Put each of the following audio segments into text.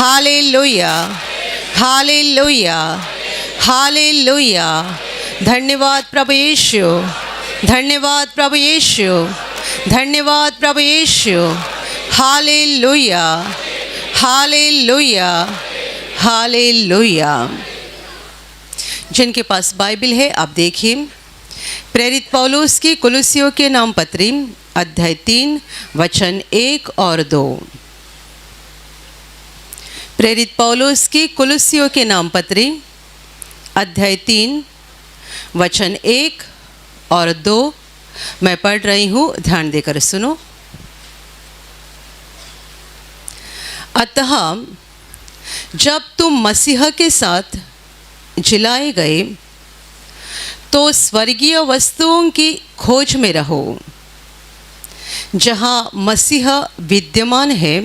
Hallelujah, hallelujah, hallelujah. धन्यवाद प्रभु यीशु, धन्यवाद प्रभु यीशु, धन्यवाद प्रभु यीशु। Hallelujah, hallelujah, hallelujah. जिनके पास बाइबल है आप देखिए, प्रेरित पौलुस की कुलुस्सियों के नाम पत्री अध्याय 3 वचन 1 और 2। प्रेरित पौलुस की कुलुस्सियों के नाम पत्री अध्याय 3 वचन 1 और 2 मैं पढ़ रही हूँ, ध्यान देकर सुनो। अतः जब तुम मसीह के साथ जिलाए गए तो स्वर्गीय वस्तुओं की खोज में रहो, जहाँ मसीह विद्यमान है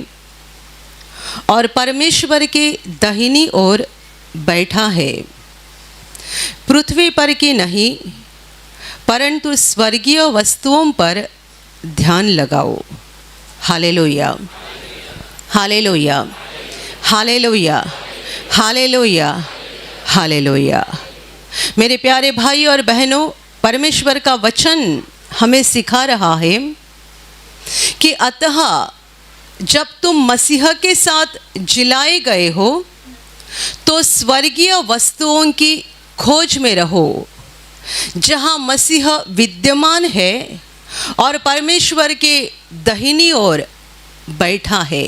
और परमेश्वर के दाहिनी ओर बैठा है। पृथ्वी पर की नहीं परंतु स्वर्गीय वस्तुओं पर ध्यान लगाओ। Hallelujah, hallelujah, hallelujah, hallelujah, hallelujah. मेरे प्यारे भाई और बहनों, परमेश्वर का वचन हमें सिखा रहा है कि अतः जब तुम मसीह के साथ जिलाए गए हो तो स्वर्गीय वस्तुओं की खोज में रहो, जहाँ मसीह विद्यमान है और परमेश्वर के दाहिनी ओर बैठा है।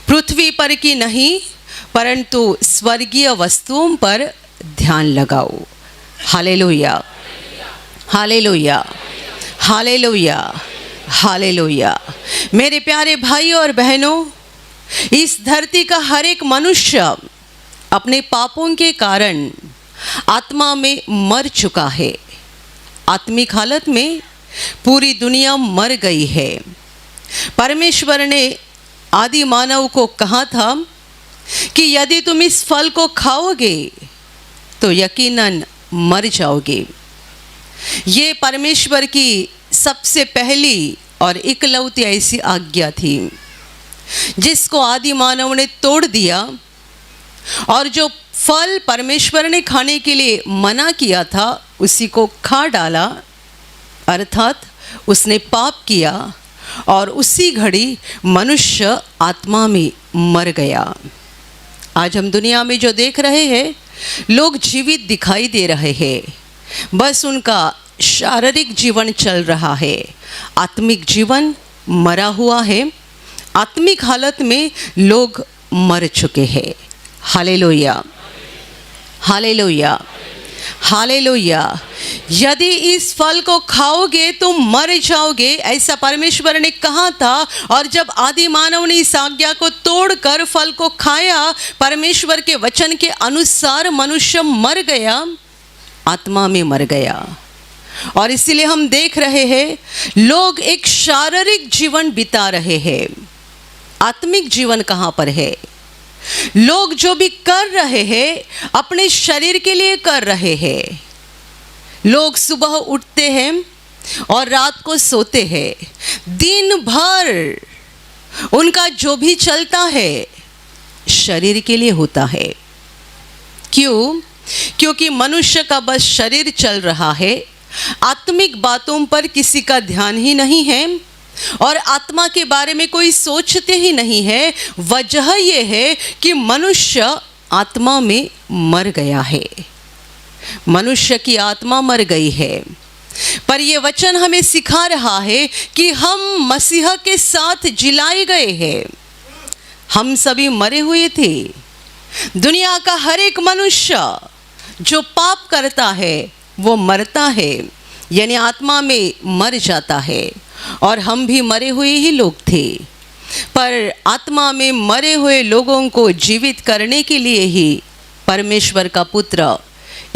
पृथ्वी पर की नहीं परंतु स्वर्गीय वस्तुओं पर ध्यान लगाओ। Hallelujah, hallelujah, hallelujah, hallelujah. मेरे प्यारे भाई और बहनों, इस धरती का हर एक मनुष्य अपने पापों के कारण आत्मा में मर चुका है। आत्मिक हालत में पूरी दुनिया मर गई है। परमेश्वर ने आदि मानव को कहा था कि यदि तुम इस फल को खाओगे तो यकीनन मर जाओगे। ये परमेश्वर की सबसे पहली और इकलौती ऐसी आज्ञा थी जिसको आदि मानव ने तोड़ दिया, और जो फल परमेश्वर ने खाने के लिए मना किया था उसी को खा डाला, अर्थात उसने पाप किया और उसी घड़ी मनुष्य आत्मा में मर गया। आज हम दुनिया में जो देख रहे हैं, लोग जीवित दिखाई दे रहे हैं, बस उनका शारीरिक जीवन चल रहा है, आत्मिक जीवन मरा हुआ है। आत्मिक हालत में लोग मर चुके हैं। Hallelujah, hallelujah, hallelujah. यदि इस फल को खाओगे तुम मर जाओगे, ऐसा परमेश्वर ने कहा था। और जब आदि मानव ने इस आज्ञा को तोड़कर फल को खाया, परमेश्वर के वचन के अनुसार मनुष्य मर गया, आत्मा में मर गया। और इसीलिए हम देख रहे हैं लोग एक शारीरिक जीवन बिता रहे हैं। आत्मिक जीवन कहाँ पर है? लोग जो भी कर रहे हैं अपने शरीर के लिए कर रहे हैं। लोग सुबह उठते हैं और रात को सोते हैं। दिन भर उनका जो भी चलता है शरीर के लिए होता है। क्यों? क्योंकि मनुष्य का बस शरीर चल रहा है, आत्मिक बातों पर किसी का ध्यान ही नहीं है और आत्मा के बारे में कोई सोचते ही नहीं है। वजह यह है कि मनुष्य आत्मा में मर गया है, मनुष्य की आत्मा मर गई है। पर यह वचन हमें सिखा रहा है कि हम मसीह के साथ जिलाए गए हैं। हम सभी मरे हुए थे। दुनिया का हर एक मनुष्य जो पाप करता है वो मरता है, यानी आत्मा में मर जाता है। और हम भी मरे हुए ही लोग थे, पर आत्मा में मरे हुए लोगों को जीवित करने के लिए ही परमेश्वर का पुत्र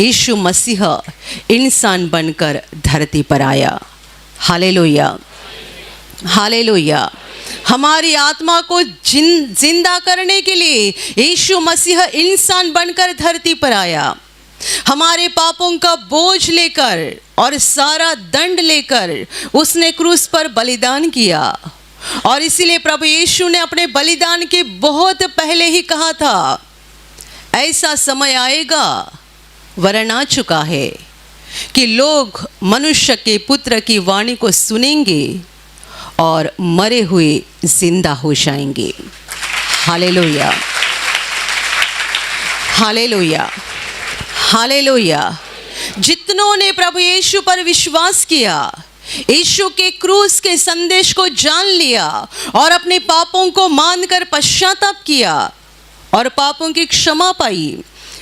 यीशु मसीह इंसान बनकर धरती पर आया। Hallelujah, hallelujah. हमारी आत्मा को जिंदा करने के लिए यीशु मसीह इंसान बनकर धरती पर आया। हमारे पापों का बोझ लेकर और सारा दंड लेकर उसने क्रूस पर बलिदान किया और इसीलिए प्रभु यीशु ने अपने बलिदान के बहुत पहले ही कहा था, ऐसा समय आएगा, वरन आ चुका है, कि लोग मनुष्य के पुत्र की वाणी को सुनेंगे और मरे हुए जिंदा हो जाएंगे। Hallelujah, hallelujah, hallelujah. जितनों ने प्रभु यीशु पर विश्वास किया, यीशु के क्रूस के संदेश को जान लिया और अपने पापों को मानकर पश्चाताप किया और पापों की क्षमा पाई,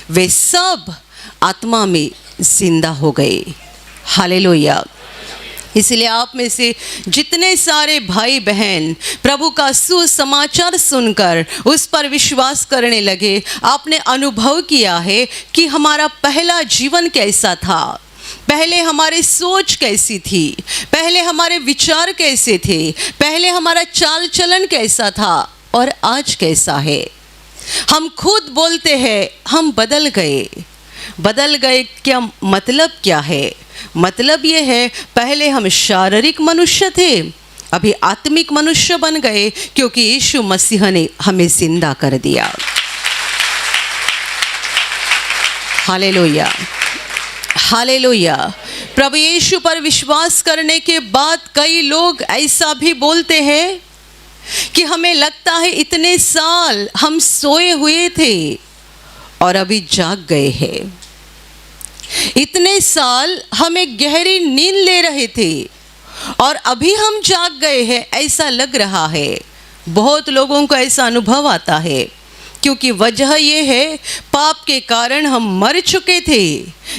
वे सब आत्मा में जिंदा हो गए। हालेलुया। इसलिए आप में से जितने सारे भाई बहन प्रभु का सुसमाचार सुनकर उस पर विश्वास करने लगे, आपने अनुभव किया है कि हमारा पहला जीवन कैसा था, पहले हमारी सोच कैसी थी, पहले हमारे विचार कैसे थे, पहले हमारा चाल चलन कैसा था और आज कैसा है। हम खुद बोलते हैं हम बदल गए। बदल गए क्या मतलब क्या है? मतलब ये है, पहले हम शारीरिक मनुष्य थे, अभी आत्मिक मनुष्य बन गए, क्योंकि यीशु मसीह ने हमें जिंदा कर दिया। Hallelujah, hallelujah. प्रभु यीशु पर विश्वास करने के बाद कई लोग ऐसा भी बोलते हैं कि हमें लगता है इतने साल हम सोए हुए थे और अभी जाग गए हैं। इतने साल हमें गहरी नींद ले रहे थे और अभी हम जाग गए हैं, ऐसा लग रहा है। बहुत लोगों को ऐसा अनुभव आता है, क्योंकि वजह यह है, पाप के कारण हम मर चुके थे।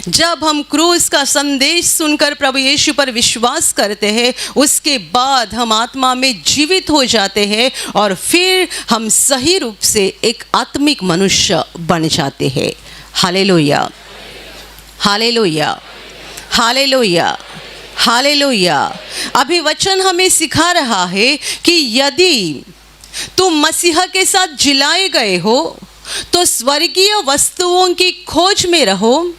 जब हम क्रूस का संदेश सुनकर प्रभु यीशु पर विश्वास करते हैं, उसके बाद हम आत्मा में जीवित हो जाते हैं और फिर हम सही रूप से एक आत्मिक मनुष्य बन जाते हैं। Hallelujah, hallelujah, hallelujah, hallelujah. अभी वचन हमें सिखा रहा है कि यदि तुम मसीह के साथ जिलाए गए हो तो स्वर्गीय वस्तुओं की खोज में रहो,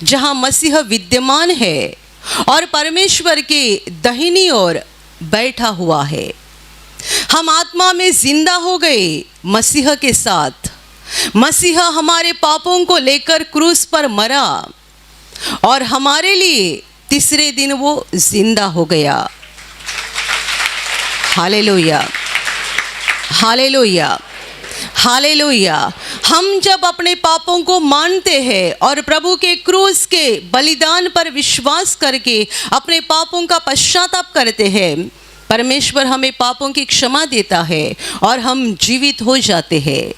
जहां मसीह विद्यमान है और परमेश्वर के दाहिनी ओर बैठा हुआ है। हम आत्मा में जिंदा हो गए मसीह के साथ। मसीह हमारे पापों को लेकर क्रूस पर मरा और हमारे लिए तीसरे दिन वो जिंदा हो गया। Hallelujah, hallelujah, hallelujah. हम जब अपने पापों को मानते हैं और प्रभु के क्रूस के बलिदान पर विश्वास करके अपने पापों का पश्चाताप करते हैं, परमेश्वर हमें पापों की क्षमा देता है और हम जीवित हो जाते हैं।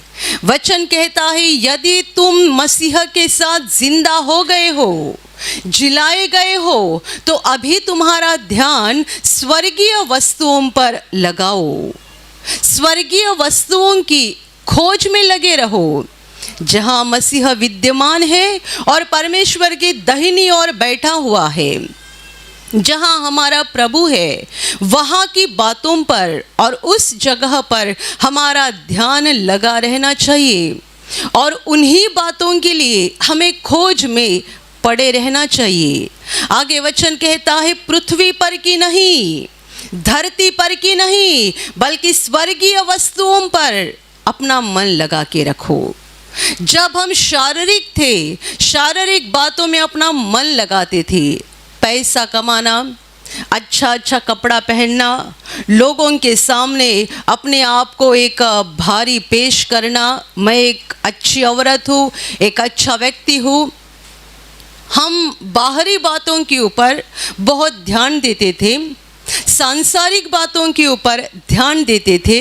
वचन कहता है, यदि तुम मसीह के साथ जिंदा हो गए हो, जिलाए गए हो, तो अभी तुम्हारा ध्यान स्वर्गीय वस्तुओं पर लगाओ। स्वर्गीय वस्तुओं की खोज में लगे रहो, जहां मसीह विद्यमान है और परमेश्वर की दाहिनी ओर बैठा हुआ है। जहां हमारा प्रभु है, वहां की बातों पर और उस जगह पर हमारा ध्यान लगा रहना चाहिए और उन्हीं बातों के लिए हमें खोज में पड़े रहना चाहिए। आगे वचन कहता है, पृथ्वी पर की नहीं, धरती पर की नहीं, बल्कि स्वर्गीय वस्तुओं पर अपना मन लगा के रखो। जब हम शारीरिक थे, शारीरिक बातों में अपना मन लगाते थे, पैसा कमाना, अच्छा अच्छा कपड़ा पहनना, लोगों के सामने अपने आप को एक भारी पेश करना, मैं एक अच्छी औरत हूँ, एक अच्छा व्यक्ति हूँ। हम बाहरी बातों के ऊपर बहुत ध्यान देते थे, सांसारिक बातों के ऊपर ध्यान देते थे।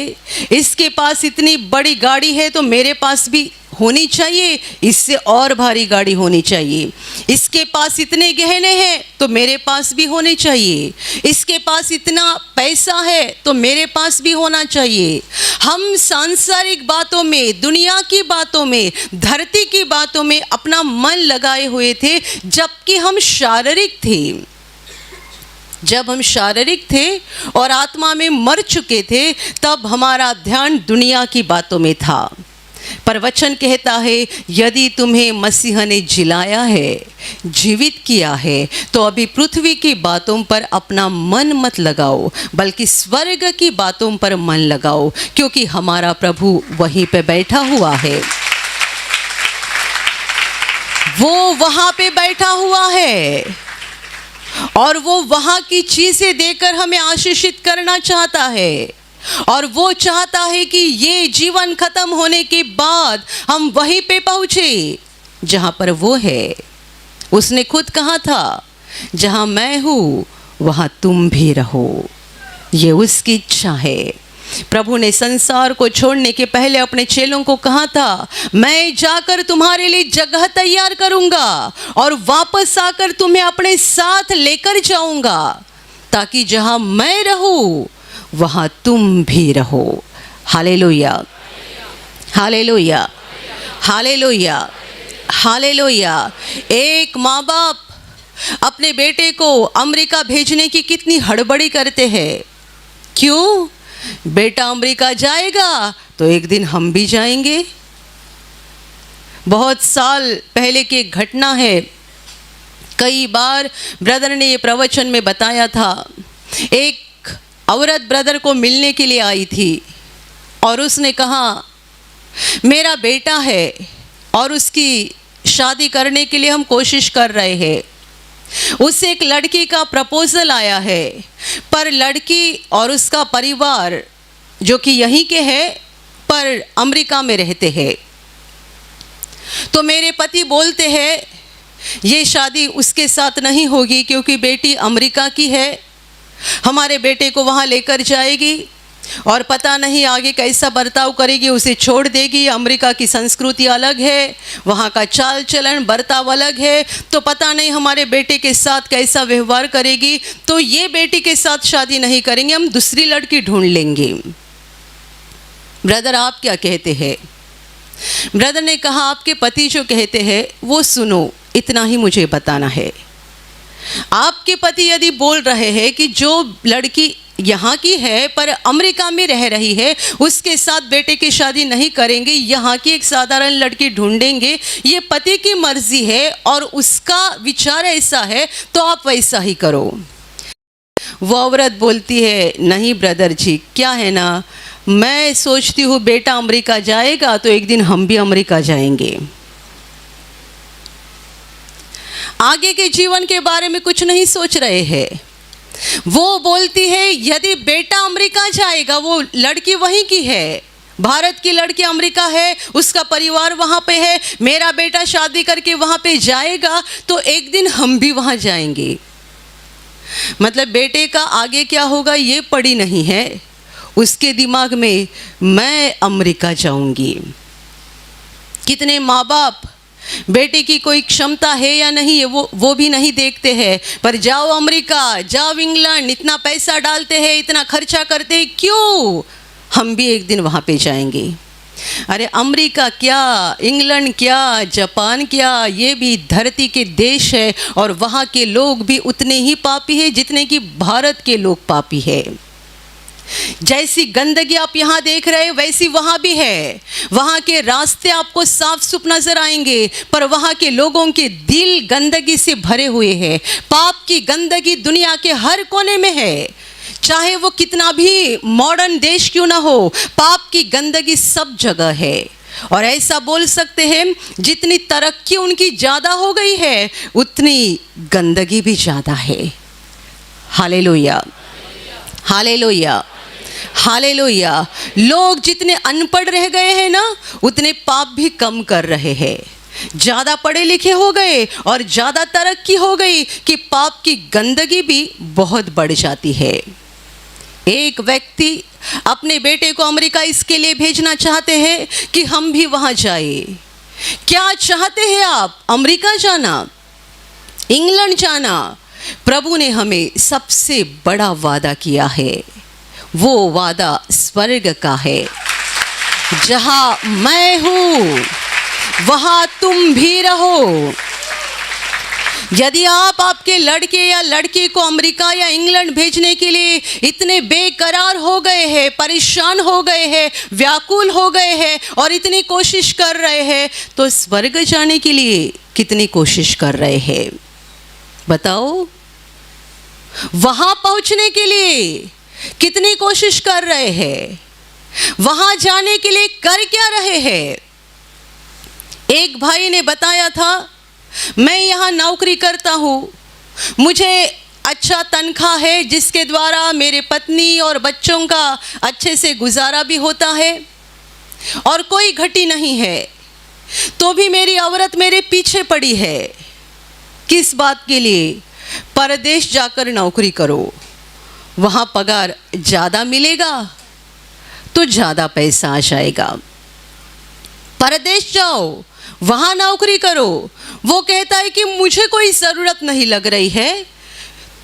इसके पास इतनी बड़ी गाड़ी है तो मेरे पास भी होनी चाहिए, इससे और भारी गाड़ी होनी चाहिए। इसके पास इतने गहने हैं तो मेरे पास भी होने चाहिए। इसके पास इतना पैसा है तो मेरे पास भी होना चाहिए। हम सांसारिक बातों में, दुनिया की बातों में, धरती की बातों में अपना मन लगाए हुए थे, जबकि हम शारीरिक थे। जब हम शारीरिक थे और आत्मा में मर चुके थे, तब हमारा ध्यान दुनिया की बातों में था, पर वचन कहता है यदि तुम्हें मसीह ने जिलाया है, जीवित किया है, तो अभी पृथ्वी की बातों पर अपना मन मत लगाओ, बल्कि स्वर्ग की बातों पर मन लगाओ, क्योंकि हमारा प्रभु वहीं पे बैठा हुआ है। वो वहां पे बैठा हुआ है और वो वहां की चीजें देकर हमें आशीषित करना चाहता है, और वो चाहता है कि ये जीवन खत्म होने के बाद हम वहीं पे पहुंचे जहां पर वो है। उसने खुद कहा था, जहां मैं हूं वहां तुम भी रहो। ये उसकी इच्छा है। प्रभु ने संसार को छोड़ने के पहले अपने चेलों को कहा था, मैं जाकर तुम्हारे लिए जगह तैयार करूंगा और वापस आकर तुम्हें अपने साथ लेकर जाऊंगा, ताकि जहां मैं रहूं वहां तुम भी रहो। Hallelujah, hallelujah, hallelujah, hallelujah. एक माँ बाप अपने बेटे को अमेरिका भेजने की कितनी हड़बड़ी करते हैं। क्यों? बेटा अमेरिका जाएगा तो एक दिन हम भी जाएंगे। बहुत साल पहले की एक घटना है। कई बार ब्रदर ने ये प्रवचन में बताया था। एक औरत ब्रदर को मिलने के लिए आई थी और उसने कहा, मेरा बेटा है और उसकी शादी करने के लिए हम कोशिश कर रहे हैं। उससे एक लड़की का प्रपोजल आया है, पर लड़की और उसका परिवार जो कि यहीं के हैं पर अमेरिका में रहते हैं। तो मेरे पति बोलते हैं ये शादी उसके साथ नहीं होगी, क्योंकि बेटी अमेरिका की है, हमारे बेटे को वहाँ लेकर जाएगी और पता नहीं आगे कैसा बर्ताव करेगी, उसे छोड़ देगी। अमेरिका की संस्कृति अलग है, वहाँ का चाल चलन बर्ताव अलग है, तो पता नहीं हमारे बेटे के साथ कैसा व्यवहार करेगी। तो ये बेटी के साथ शादी नहीं करेंगे, हम दूसरी लड़की ढूंढ लेंगे। ब्रदर आप क्या कहते हैं? ब्रदर ने कहा, आपके पति जो कहते हैं वो सुनो, इतना ही मुझे बताना है। आपके पति यदि बोल रहे हैं कि जो लड़की यहाँ की है पर अमेरिका में रह रही है उसके साथ बेटे की शादी नहीं करेंगे, यहाँ की एक साधारण लड़की ढूंढेंगे, ये पति की मर्जी है और उसका विचार ऐसा है, तो आप वैसा ही करो। वो औरत बोलती है, नहीं ब्रदर जी, क्या है ना, मैं सोचती हूँ बेटा अमेरिका जाएगा तो एक दिन हम भी अमेरिका जाएंगे। आगे के जीवन के बारे में कुछ नहीं सोच रहे हैं। वो बोलती है यदि बेटा अमेरिका जाएगा, वो लड़की वहीं की है, भारत की लड़की अमेरिका है, उसका परिवार वहाँ पे है, मेरा बेटा शादी करके वहाँ पे जाएगा तो एक दिन हम भी वहाँ जाएंगे। मतलब बेटे का आगे क्या होगा ये पड़ी नहीं है, उसके दिमाग में मैं अमेरिका जाऊंगी। कितने माँ बाप बेटे की कोई क्षमता है या नहीं है वो भी नहीं देखते हैं, पर जाओ अमेरिका, जाओ इंग्लैंड, इतना पैसा डालते हैं, इतना खर्चा करते हैं, क्यों? हम भी एक दिन वहाँ पे जाएंगे। अरे अमेरिका क्या, इंग्लैंड क्या, जापान क्या, ये भी धरती के देश है और वहाँ के लोग भी उतने ही पापी हैं जितने कि भारत के लोग पापी है। जैसी गंदगी आप यहाँ देख रहे हैं वैसी वहाँ भी है। वहाँ के रास्ते आपको साफ सुफ नजर आएंगे, पर वहाँ के लोगों के दिल गंदगी से भरे हुए हैं। पाप की गंदगी दुनिया के हर कोने में है, चाहे वो कितना भी मॉडर्न देश क्यों ना हो, पाप की गंदगी सब जगह है। और ऐसा बोल सकते हैं जितनी तरक्की उनकी ज़्यादा हो गई है उतनी गंदगी भी ज़्यादा है। Hallelujah, hallelujah, hallelujah. लोग जितने अनपढ़ रह गए हैं ना उतने पाप भी कम कर रहे हैं। ज़्यादा पढ़े लिखे हो गए और ज़्यादा तरक्की हो गई कि पाप की गंदगी भी बहुत बढ़ जाती है। एक व्यक्ति अपने बेटे को अमेरिका इसके लिए भेजना चाहते हैं कि हम भी वहाँ जाए। क्या चाहते हैं आप? अमेरिका जाना, इंग्लैंड जाना? प्रभु ने हमें सबसे बड़ा वादा किया है, वो वादा स्वर्ग का है। जहां मैं हूं वहां तुम भी रहो। यदि आप आपके लड़के या लड़की को अमेरिका या इंग्लैंड भेजने के लिए इतने बेकरार हो गए हैं, परेशान हो गए हैं, व्याकुल हो गए हैं और इतनी कोशिश कर रहे हैं, तो स्वर्ग जाने के लिए कितनी कोशिश कर रहे हैं? बताओ, वहां पहुंचने के लिए कितनी कोशिश कर रहे हैं? वहां जाने के लिए कर क्या रहे हैं? एक भाई ने बताया था, मैं यहाँ नौकरी करता हूँ, मुझे अच्छा तनख्वाह है जिसके द्वारा मेरे पत्नी और बच्चों का अच्छे से गुजारा भी होता है और कोई घटी नहीं है, तो भी मेरी औरत मेरे पीछे पड़ी है। किस बात के लिए? परदेश जाकर नौकरी करो, वहाँ पगार ज़्यादा मिलेगा तो ज़्यादा पैसा आ जाएगा। परदेश जाओ, वहाँ नौकरी करो। वो कहता है कि मुझे कोई ज़रूरत नहीं लग रही है,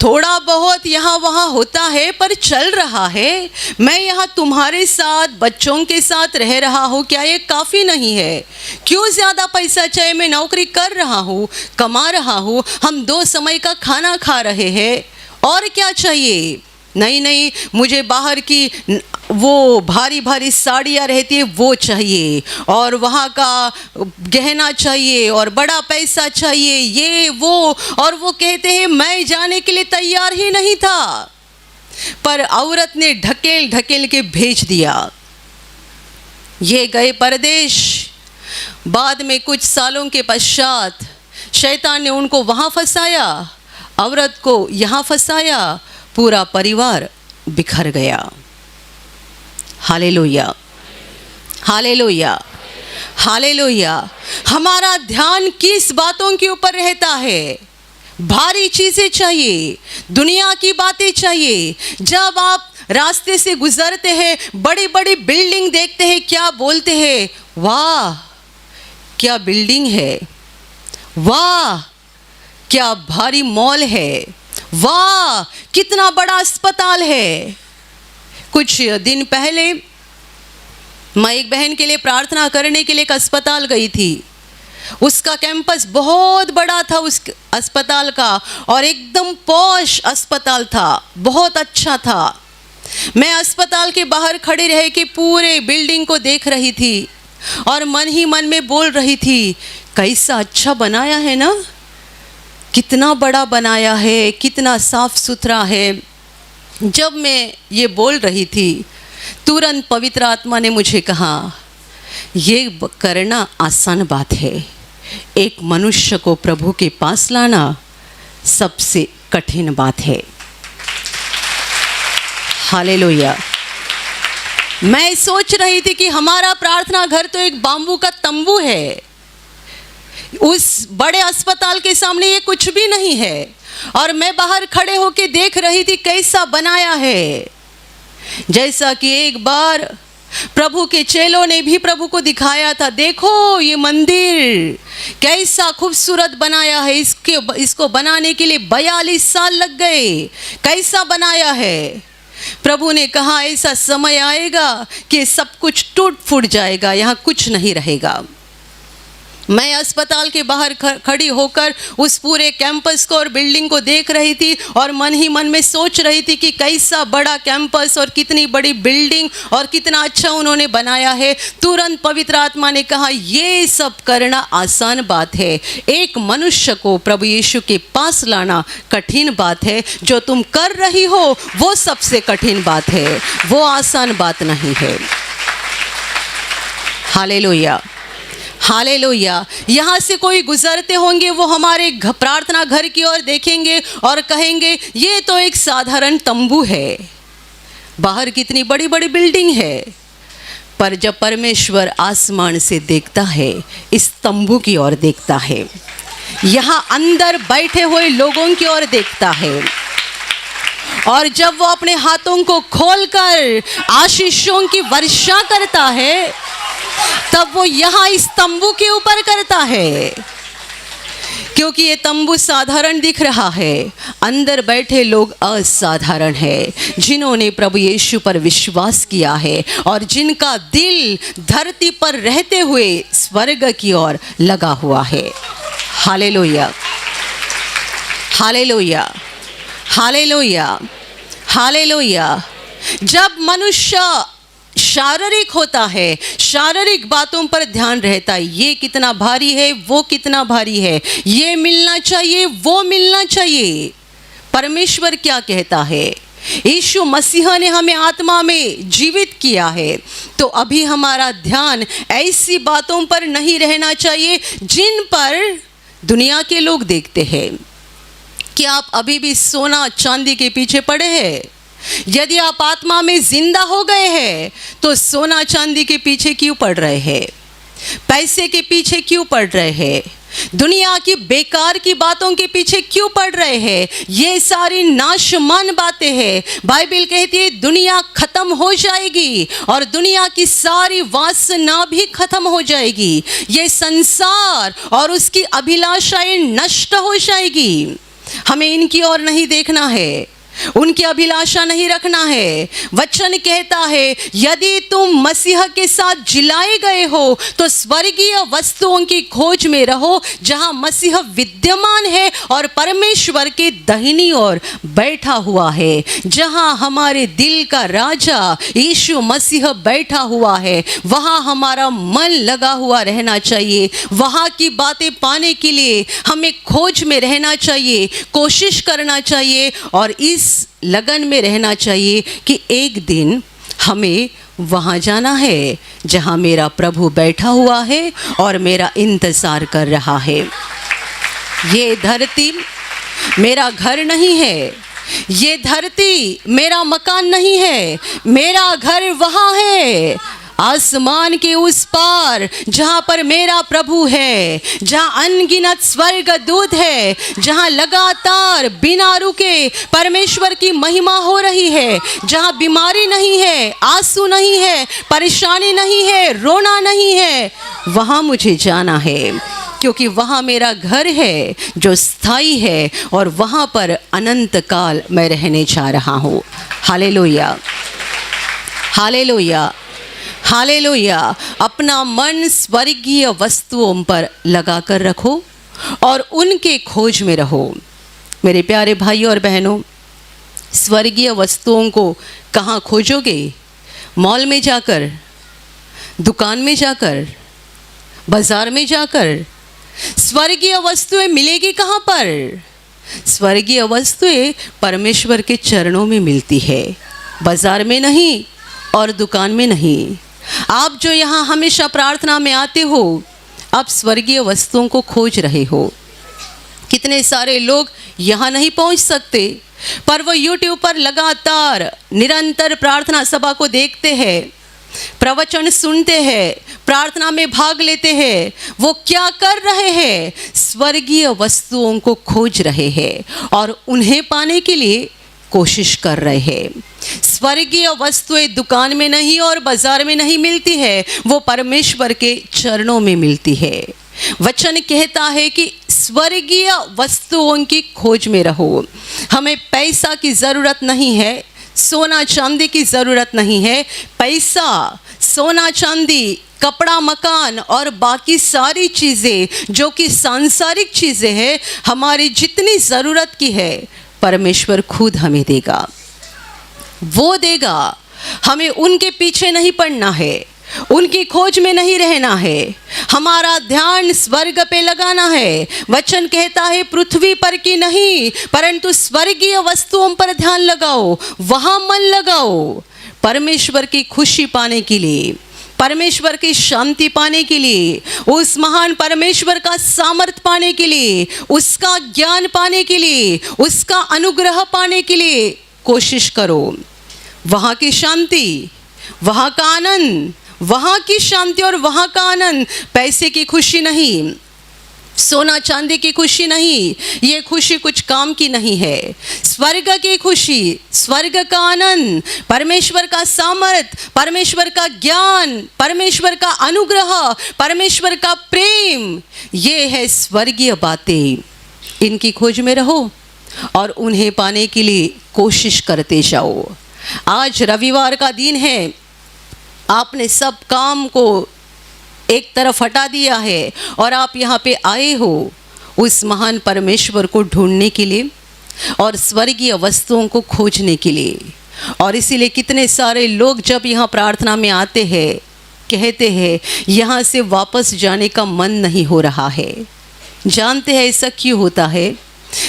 थोड़ा बहुत यहाँ वहाँ होता है पर चल रहा है, मैं यहाँ तुम्हारे साथ बच्चों के साथ रह रहा हूँ, क्या ये काफ़ी नहीं है? क्यों ज़्यादा पैसा चाहिए? मैं नौकरी कर रहा हूँ, कमा रहा हूँ, हम 2 समय का खाना खा रहे हैं, और क्या चाहिए? नहीं नहीं, मुझे बाहर की वो भारी भारी साड़ियाँ रहती है वो चाहिए, और वहाँ का गहना चाहिए, और बड़ा पैसा चाहिए, ये वो। और वो कहते हैं मैं जाने के लिए तैयार ही नहीं था, पर औरत ने ढकेल ढकेल के भेज दिया। ये गए परदेश। बाद में कुछ सालों के पश्चात शैतान ने उनको वहाँ फंसाया, औरत को यहाँ फंसाया, पूरा परिवार बिखर गया। Hallelujah, hallelujah, hallelujah. हमारा ध्यान किस बातों के ऊपर रहता है? भारी चीज़ें चाहिए, दुनिया की बातें चाहिए। जब आप रास्ते से गुजरते हैं, बड़ी बड़ी बिल्डिंग देखते हैं, क्या बोलते हैं? वाह क्या बिल्डिंग है, वाह क्या भारी मॉल है, वाह कितना बड़ा अस्पताल है। कुछ दिन पहले मैं एक बहन के लिए प्रार्थना करने के लिए एक अस्पताल गई थी। उसका कैंपस बहुत बड़ा था उस अस्पताल का, और एकदम पॉश अस्पताल था, बहुत अच्छा था। मैं अस्पताल के बाहर खड़ी रह के पूरे बिल्डिंग को देख रही थी और मन ही मन में बोल रही थी, कैसा अच्छा बनाया है ना, कितना बड़ा बनाया है, कितना साफ सुथरा है। जब मैं ये बोल रही थी, तुरंत पवित्र आत्मा ने मुझे कहा, ये करना आसान बात है, एक मनुष्य को प्रभु के पास लाना सबसे कठिन बात है। हालेलुया। मैं सोच रही थी कि हमारा प्रार्थना घर तो एक बाम्बू का तंबू है, उस बड़े अस्पताल के सामने ये कुछ भी नहीं है, और मैं बाहर खड़े होके देख रही थी कैसा बनाया है। जैसा कि एक बार प्रभु के चेलों ने भी प्रभु को दिखाया था, देखो ये मंदिर कैसा खूबसूरत बनाया है, इसको बनाने के लिए 42 साल लग गए, कैसा बनाया है। प्रभु ने कहा ऐसा समय आएगा कि सब कुछ टूट फूट जाएगा, यहाँ कुछ नहीं रहेगा। मैं अस्पताल के बाहर खड़ी होकर उस पूरे कैंपस को और बिल्डिंग को देख रही थी, और मन ही मन में सोच रही थी कि कैसा बड़ा कैंपस और कितनी बड़ी बिल्डिंग और कितना अच्छा उन्होंने बनाया है। तुरंत पवित्र आत्मा ने कहा, ये सब करना आसान बात है, एक मनुष्य को प्रभु यीशु के पास लाना कठिन बात है। जो तुम कर रही हो वो सबसे कठिन बात है, वो आसान बात नहीं है। Hallelujah, hallelujah. यहाँ से कोई गुजरते होंगे, वो हमारे प्रार्थना घर की ओर देखेंगे और कहेंगे ये तो एक साधारण तंबू है, बाहर कितनी बड़ी बड़ी बिल्डिंग है। पर जब परमेश्वर आसमान से देखता है, इस तंबू की ओर देखता है, यहाँ अंदर बैठे हुए लोगों की ओर देखता है, और जब वो अपने हाथों को खोलकर आशीषों की वर्षा करता है, तब वो यहाँ इस तंबू के ऊपर करता है। क्योंकि ये तंबू साधारण दिख रहा है, अंदर बैठे लोग असाधारण हैं, जिन्होंने प्रभु यीशु पर विश्वास किया है और जिनका दिल धरती पर रहते हुए स्वर्ग की ओर लगा हुआ है। Hallelujah, hallelujah, hallelujah, hallelujah. जब मनुष्य शारीरिक होता है, शारीरिक बातों पर ध्यान रहता है, ये कितना भारी है, वो कितना भारी है, ये मिलना चाहिए, वो मिलना चाहिए। परमेश्वर क्या कहता है? यीशु मसीह ने हमें आत्मा में जीवित किया है, तो अभी हमारा ध्यान ऐसी बातों पर नहीं रहना चाहिए जिन पर दुनिया के लोग देखते हैं। कि आप अभी भी सोना चांदी के पीछे पड़े हैं? यदि आप आत्मा में जिंदा हो गए हैं तो सोना चांदी के पीछे क्यों पड़ रहे हैं? पैसे के पीछे क्यों पड़ रहे हैं? दुनिया की बेकार की बातों के पीछे क्यों पड़ रहे हैं? ये सारी नाशमान बातें हैं। बाइबल कहती है दुनिया खत्म हो जाएगी और दुनिया की सारी वासना भी खत्म हो जाएगी। ये संसार और उसकी अभिलाषाएं नष्ट हो जाएगी। हमें इनकी ओर नहीं देखना है, उनकी अभिलाषा नहीं रखना है। वचन कहता है यदि तुम मसीह के साथ जिलाए गए हो तो स्वर्गीय वस्तुओं की खोज में रहो जहां मसीह विद्यमान है और परमेश्वर के दाहिनी ओर बैठा हुआ है। जहां हमारे दिल का राजा यीशु मसीह बैठा हुआ है वहां हमारा मन लगा हुआ रहना चाहिए। वहां की बातें पाने के लिए हमें खोज में रहना चाहिए, कोशिश करना चाहिए और इस लगन में रहना चाहिए कि एक दिन हमें वहां जाना है जहां मेरा प्रभु बैठा हुआ है और मेरा इंतजार कर रहा है। ये धरती मेरा घर नहीं है, ये धरती मेरा मकान नहीं है, मेरा घर वहां है आसमान के उस पार जहाँ पर मेरा प्रभु है, जहाँ अनगिनत स्वर्ग दूत है, जहाँ लगातार बिना रुके परमेश्वर की महिमा हो रही है, जहाँ बीमारी नहीं है, आंसू नहीं है, परेशानी नहीं है, रोना नहीं है, वहाँ मुझे जाना है क्योंकि वहाँ मेरा घर है जो स्थायी है और वहाँ पर अनंत काल मैं रहने जा रहा हूँ। Hallelujah, hallelujah, hallelujah. अपना मन स्वर्गीय वस्तुओं पर लगा कर रखो और उनके खोज में रहो। मेरे प्यारे भाइयों और बहनों, स्वर्गीय वस्तुओं को कहाँ खोजोगे? मॉल में जाकर, दुकान में जाकर, बाजार में जाकर? स्वर्गीय वस्तुएं मिलेगी कहाँ पर? स्वर्गीय वस्तुएं परमेश्वर के चरणों में मिलती है, बाजार में नहीं और दुकान में नहीं। आप जो यहाँ हमेशा प्रार्थना में आते हो, आप स्वर्गीय वस्तुओं को खोज रहे हो। कितने सारे लोग यहाँ नहीं पहुँच सकते पर वो YouTube पर लगातार निरंतर प्रार्थना सभा को देखते हैं, प्रवचन सुनते हैं, प्रार्थना में भाग लेते हैं। वो क्या कर रहे हैं? स्वर्गीय वस्तुओं को खोज रहे हैं और उन्हें पाने के लिए कोशिश कर रहे हैं। स्वर्गीय वस्तुएं दुकान में नहीं और बाजार में नहीं मिलती है, वो परमेश्वर के चरणों में मिलती है। वचन कहता है कि स्वर्गीय वस्तुओं की खोज में रहो। हमें पैसा की ज़रूरत नहीं है, सोना चांदी की ज़रूरत नहीं है। पैसा, सोना चांदी, कपड़ा, मकान और बाकी सारी चीज़ें जो कि सांसारिक चीज़ें हैं, हमारी जितनी ज़रूरत की है परमेश्वर खुद हमें देगा, वो देगा। हमें उनके पीछे नहीं पड़ना है, उनकी खोज में नहीं रहना है, हमारा ध्यान स्वर्ग पे लगाना है। वचन कहता है पृथ्वी पर की नहीं परंतु स्वर्गीय वस्तुओं पर ध्यान लगाओ, वहाँ मन लगाओ। परमेश्वर की खुशी पाने के लिए, परमेश्वर की शांति पाने के लिए, उस महान परमेश्वर का सामर्थ पाने के लिए, उसका ज्ञान पाने के लिए, उसका अनुग्रह पाने के लिए कोशिश करो। वहाँ की शांति, वहाँ का आनंद, वहाँ की शांति और वहाँ का आनंद। पैसे की खुशी नहीं, सोना चांदी की खुशी नहीं, ये खुशी कुछ काम की नहीं है। स्वर्ग की खुशी, स्वर्ग का आनंद, परमेश्वर का सामर्थ, परमेश्वर का ज्ञान, परमेश्वर का अनुग्रह, परमेश्वर का प्रेम, ये है स्वर्गीय बातें। इनकी खोज में रहो और उन्हें पाने के लिए कोशिश करते जाओ। आज रविवार का दिन है, आपने सब काम को एक तरफ हटा दिया है और आप यहाँ पे आए हो उस महान परमेश्वर को ढूंढने के लिए और स्वर्गीय वस्तुओं को खोजने के लिए। और इसीलिए कितने सारे लोग जब यहाँ प्रार्थना में आते हैं, कहते हैं यहाँ से वापस जाने का मन नहीं हो रहा है। जानते हैं ऐसा क्यों होता है?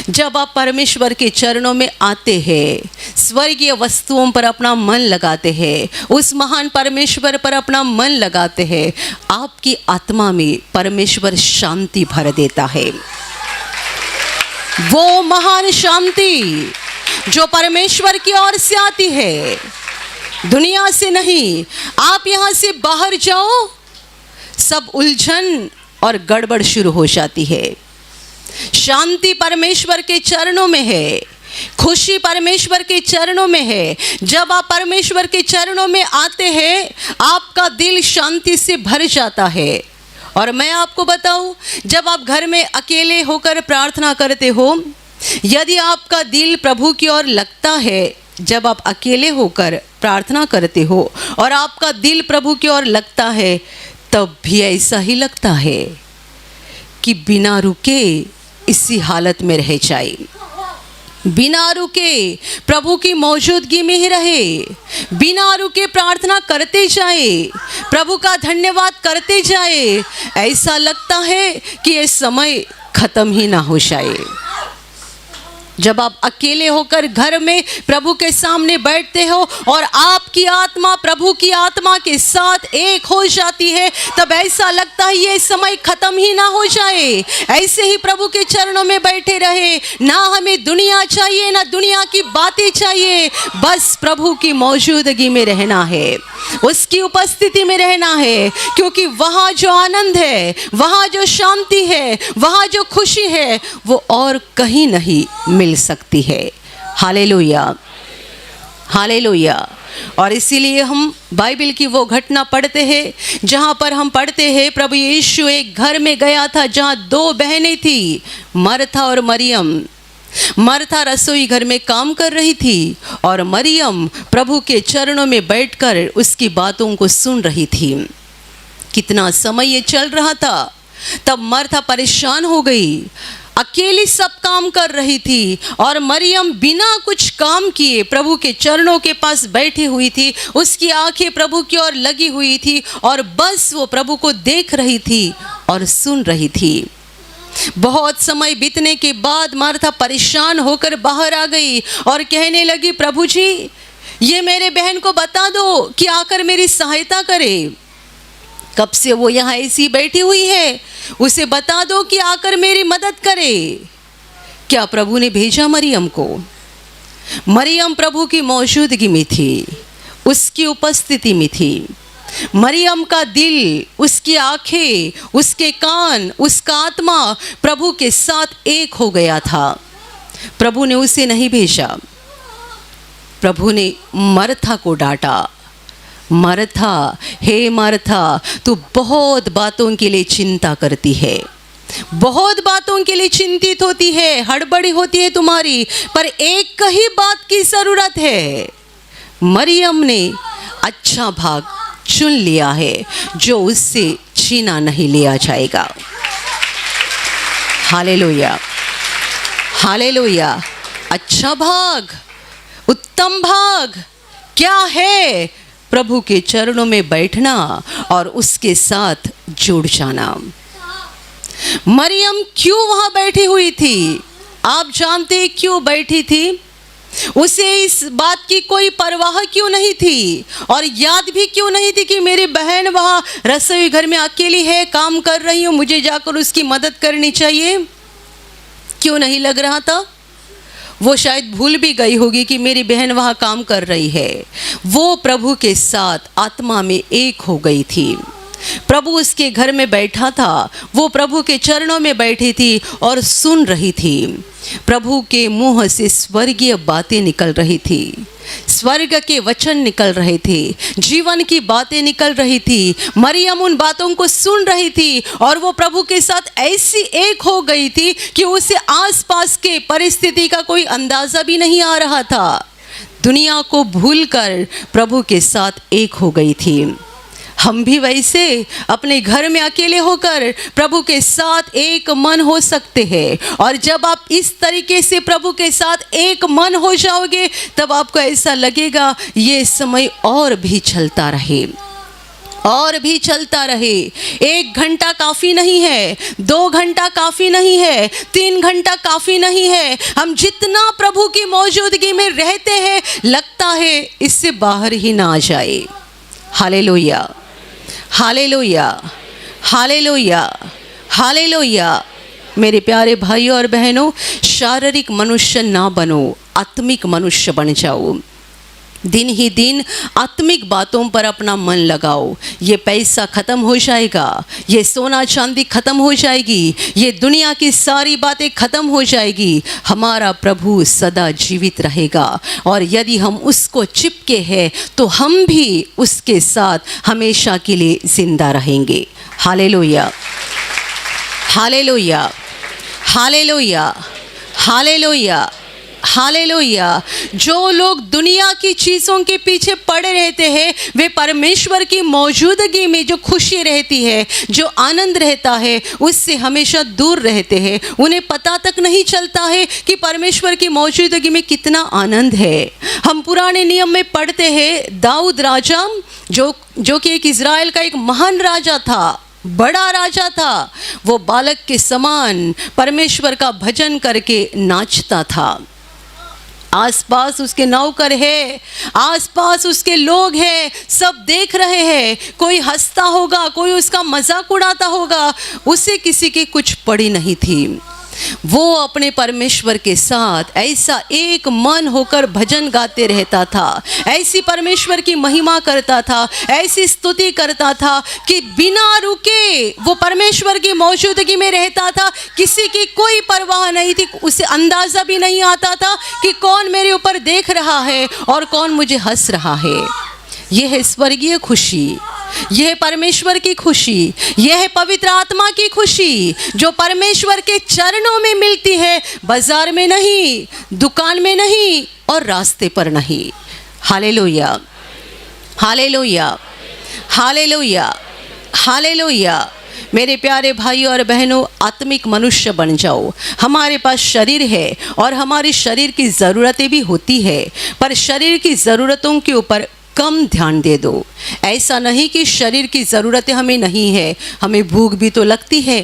जब आप परमेश्वर के चरणों में आते हैं, स्वर्गीय वस्तुओं पर अपना मन लगाते हैं, उस महान परमेश्वर पर अपना मन लगाते हैं, आपकी आत्मा में परमेश्वर शांति भर देता है। वो महान शांति जो परमेश्वर की ओर से आती है, दुनिया से नहीं। आप यहाँ से बाहर जाओ, सब उलझन और गड़बड़ शुरू हो जाती है। शांति परमेश्वर के चरणों में है, खुशी परमेश्वर के चरणों में है। जब आप परमेश्वर के चरणों में आते हैं, आपका दिल शांति से भर जाता है। और मैं आपको बताऊं, जब आप घर में अकेले होकर प्रार्थना करते हो, यदि आपका दिल प्रभु की ओर लगता है, जब आप अकेले होकर प्रार्थना करते हो और आपका दिल प्रभु की ओर लगता है, तब भी ऐसा ही लगता है कि बिना रुके इसी हालत में रह जाए, बिना रुके प्रभु की मौजूदगी में ही रहे, बिना रुके प्रार्थना करते जाए, प्रभु का धन्यवाद करते जाए। ऐसा लगता है कि ये समय खत्म ही ना हो जाए। जब आप अकेले होकर घर में प्रभु के सामने बैठते हो और आपकी आत्मा प्रभु की आत्मा के साथ एक हो जाती है, तब ऐसा लगता है ये समय खत्म ही ना हो जाए। ऐसे ही प्रभु के चरणों में बैठे रहे, ना हमें दुनिया चाहिए, ना दुनिया की बातें चाहिए, बस प्रभु की मौजूदगी में रहना है, उसकी उपस्थिति में रहना है। क्योंकि वहाँ जो आनंद है, वहाँ जो शांति है, वहाँ जो खुशी है, वो और कहीं नहीं मिल सकती है। Hallelujah, hallelujah. और इसीलिए हम बाइबल की वो घटना पढ़ते हैं जहाँ पर हम पढ़ते हैं, प्रभु यीशु एक घर में गया था जहाँ दो बहनें थी, मरथा और मरियम। मरथा रसोई घर में काम कर रही थी और मरियम प्रभु के चरणों में बैठकर उसकी बातों को सुन रही थी। कितना समय ये चल रहा था, तब मरथा परेशान हो गई, अकेली सब काम कर रही थी और मरियम बिना कुछ काम किए प्रभु के चरणों के पास बैठी हुई थी। उसकी आंखें प्रभु की ओर लगी हुई थी और बस वो प्रभु को देख रही थी और सुन रही थी। बहुत समय बीतने के बाद मार्था परेशान होकर बाहर आ गई और कहने लगी, प्रभु जी ये मेरे बहन को बता दो कि आकर मेरी सहायता करे। कब से वो यहाँ ऐसी बैठी हुई है, उसे बता दो कि आकर मेरी मदद करे। क्या प्रभु ने भेजा मरियम को? मरियम प्रभु की मौजूदगी में थी, उसकी उपस्थिति में थी। मरियम का दिल, उसकी आंखें, उसके कान, उसका आत्मा प्रभु के साथ एक हो गया था। प्रभु ने उसे नहीं भेजा, प्रभु ने मरथा को डांटा। मरथा, हे मरथा, तू बहुत बातों के लिए चिंता करती है, बहुत बातों के लिए चिंतित होती है, हड़बड़ी होती है तुम्हारी, पर एक ही बात की ज़रूरत है। मरियम ने अच्छा भाग चुन लिया है जो उससे छीना नहीं लिया जाएगा। Hallelujah, hallelujah. अच्छा भाग, उत्तम भाग क्या है? प्रभु के चरणों में बैठना और उसके साथ जुड़ जाना। मरियम क्यों वहां बैठी हुई थी? आप जानते क्यों बैठी थी? उसे इस बात की कोई परवाह क्यों नहीं थी और याद भी क्यों नहीं थी कि मेरी बहन वहां रसोई घर में अकेली है, काम कर रही हूं, मुझे जाकर उसकी मदद करनी चाहिए? क्यों नहीं लग रहा था? वो शायद भूल भी गई होगी कि मेरी बहन वहाँ काम कर रही है। वो प्रभु के साथ आत्मा में एक हो गई थी। प्रभु उसके घर में बैठा था, वो प्रभु के चरणों में बैठी थी और सुन रही थी। प्रभु के मुंह से स्वर्गीय बातें निकल रही थी, स्वर्ग के वचन निकल रहे थे, जीवन की बातें निकल रही थी। मरियम उन बातों को सुन रही थी और वो प्रभु के साथ ऐसी एक हो गई थी कि उसे आसपास के परिस्थिति का कोई अंदाज़ा भी नहीं आ रहा था। दुनिया को भूलकर प्रभु के साथ एक हो गई थी। हम भी वैसे अपने घर में अकेले होकर प्रभु के साथ एक मन हो सकते हैं। और जब आप इस तरीके से प्रभु के साथ एक मन हो जाओगे तब आपको ऐसा लगेगा ये समय और भी चलता रहे, और भी चलता रहे। 1 घंटा काफ़ी नहीं है, 2 घंटा काफ़ी नहीं है, 3 घंटा काफ़ी नहीं है। हम जितना प्रभु की मौजूदगी में रहते हैं लगता है इससे बाहर ही ना आ जाए। Hallelujah, hallelujah, hallelujah, hallelujah. मेरे प्यारे भाइयों और बहनों, शारीरिक मनुष्य ना बनो, आत्मिक मनुष्य बन जाओ। दिन ही दिन आत्मिक बातों पर अपना मन लगाओ। ये पैसा ख़त्म हो जाएगा, ये सोना चांदी ख़त्म हो जाएगी, ये दुनिया की सारी बातें ख़त्म हो जाएगी। हमारा प्रभु सदा जीवित रहेगा और यदि हम उसको चिपके हैं तो हम भी उसके साथ हमेशा के लिए ज़िंदा रहेंगे। Hallelujah, hallelujah, hallelujah, hallelujah, hallelujah. जो लोग दुनिया की चीज़ों के पीछे पड़े रहते हैं वे परमेश्वर की मौजूदगी में जो खुशी रहती है, जो आनंद रहता है, उससे हमेशा दूर रहते हैं। उन्हें पता तक नहीं चलता है कि परमेश्वर की मौजूदगी में कितना आनंद है। हम पुराने नियम में पढ़ते हैं दाऊद राजा जो कि एक इज़राइल का एक महान राजा था, बड़ा राजा था। वो बालक के समान परमेश्वर का भजन करके नाचता था। आसपास उसके नौकर है, आसपास उसके लोग हैं, सब देख रहे हैं। कोई हंसता होगा, कोई उसका मजाक उड़ाता होगा, उसे किसी की कुछ पड़ी नहीं थी। वो अपने परमेश्वर के साथ ऐसा एक मन होकर भजन गाते रहता था, ऐसी परमेश्वर की महिमा करता था, ऐसी स्तुति करता था कि बिना रुके वो परमेश्वर की मौजूदगी में रहता था। किसी की कोई परवाह नहीं थी, उसे अंदाज़ा भी नहीं आता था कि कौन मेरे ऊपर देख रहा है और कौन मुझे हंस रहा है। यह है स्वर्गीय खुशी, यह है परमेश्वर की खुशी, यह है पवित्र आत्मा की खुशी जो परमेश्वर के चरणों में मिलती है, बाजार में नहीं, दुकान में नहीं और रास्ते पर नहीं। Hallelujah, hallelujah, hallelujah, hallelujah. मेरे प्यारे भाइयों और बहनों, आत्मिक मनुष्य बन जाओ। हमारे पास शरीर है और हमारे शरीर की ज़रूरतें भी होती है, पर शरीर की ज़रूरतों के ऊपर कम ध्यान दे दो। ऐसा नहीं कि शरीर की ज़रूरतें हमें नहीं है, हमें भूख भी तो लगती है,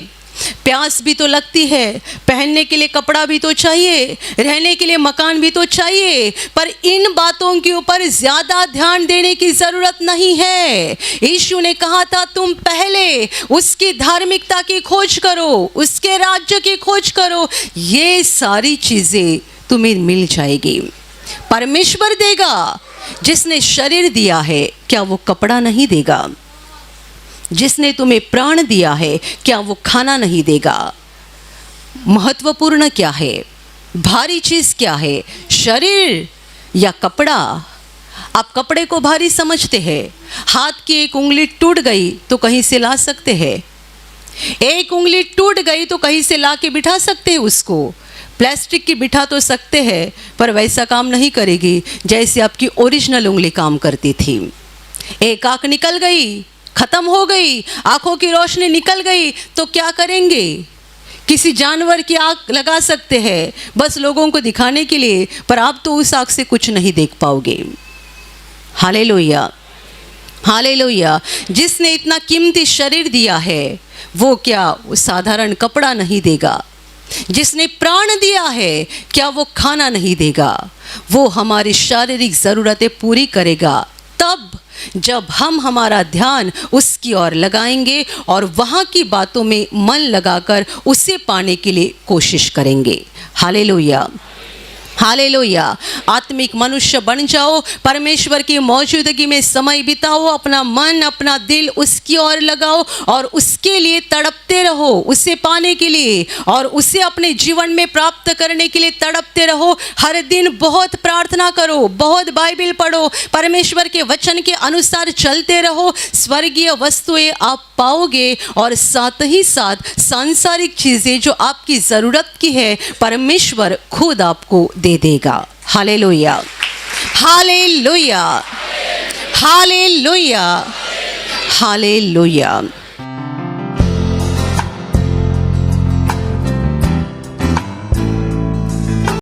प्यास भी तो लगती है, पहनने के लिए कपड़ा भी तो चाहिए, रहने के लिए मकान भी तो चाहिए, पर इन बातों के ऊपर ज़्यादा ध्यान देने की ज़रूरत नहीं है। यीशु ने कहा था तुम पहले उसकी धार्मिकता की खोज करो, उसके राज्य की खोज करो, ये सारी चीज़ें तुम्हें मिल जाएगी। परमेश्वर देगा। जिसने शरीर दिया है क्या वो कपड़ा नहीं देगा? जिसने तुम्हें प्राण दिया है क्या वो खाना नहीं देगा? महत्वपूर्ण क्या है? भारी चीज़ क्या है, शरीर या कपड़ा? आप कपड़े को भारी समझते हैं। हाथ की एक उंगली टूट गई तो कहीं से ला सकते हैं, एक उंगली टूट गई तो कहीं से ला के बिठा सकते हैं उसको। प्लास्टिक की बिठा तो सकते हैं पर वैसा काम नहीं करेगी जैसे आपकी ओरिजिनल उंगली काम करती थी। एक आँख निकल गई, ख़त्म हो गई, आँखों की रोशनी निकल गई तो क्या करेंगे? किसी जानवर की आँख लगा सकते हैं बस लोगों को दिखाने के लिए, पर आप तो उस आँख से कुछ नहीं देख पाओगे। Hallelujah, hallelujah. जिसने इतना कीमती शरीर दिया है वो क्या वो साधारण कपड़ा नहीं देगा? जिसने प्राण दिया है क्या वो खाना नहीं देगा? वो हमारी शारीरिक ज़रूरतें पूरी करेगा तब जब हम हमारा ध्यान उसकी ओर लगाएंगे और वहाँ की बातों में मन लगाकर उसे पाने के लिए कोशिश करेंगे। Hallelujah, hallelujah. आत्मिक मनुष्य बन जाओ, परमेश्वर की मौजूदगी में समय बिताओ, अपना मन अपना दिल उसकी ओर लगाओ और उसके लिए तड़पते रहो, उसे पाने के लिए और उसे अपने जीवन में प्राप्त करने के लिए तड़पते रहो। हर दिन बहुत प्रार्थना करो, बहुत बाइबल पढ़ो, परमेश्वर के वचन के अनुसार चलते रहो। स्वर्गीय वस्तुएं आप पाओगे और साथ ही साथ सांसारिक चीज़ें जो आपकी ज़रूरत की है परमेश्वर खुद आपको दे देगा। Hallelujah, hallelujah, hallelujah, hallelujah.